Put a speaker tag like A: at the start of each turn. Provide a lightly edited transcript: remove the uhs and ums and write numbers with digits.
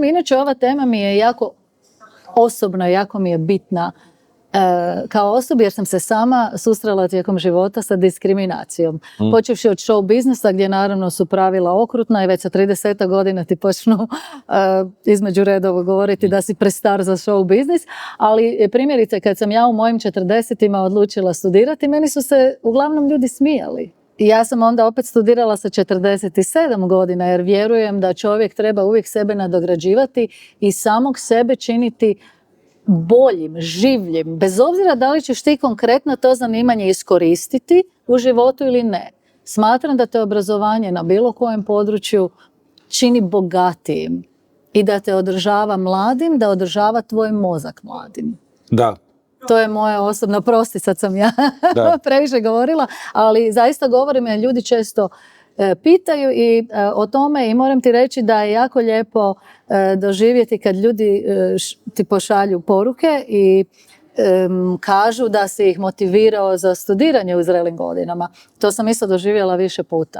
A: kažem, inače ova tema mi je jako osobno, jako mi je bitna kao osobi, jer sam se sama susrela tijekom života sa diskriminacijom. Počevši od show biznisa, gdje naravno su pravila okrutna i već sa 30 godina ti počnu između redova govoriti da si prestar za show biznis, ali primjerice kad sam ja u mojim 40-ima odlučila studirati, meni su se uglavnom ljudi smijali. I ja sam onda opet studirala sa 47 godina, jer vjerujem da čovjek treba uvijek sebe nadograđivati i samog sebe činiti boljim, življim, bez obzira da li ćeš ti konkretno to zanimanje iskoristiti u životu ili ne. Smatram da te obrazovanje na bilo kojem području čini bogatijim i da te održava mladim, da održava tvoj mozak mladim.
B: Da.
A: To je moje osobno, prosti, sad sam ja previše govorila, ali zaista govorim, jer ljudi često pitaju i o tome, i moram ti reći da je jako lijepo doživjeti kad ljudi ti pošalju poruke i kažu da si ih motivirao za studiranje u zrelim godinama. To sam isto doživjela više puta.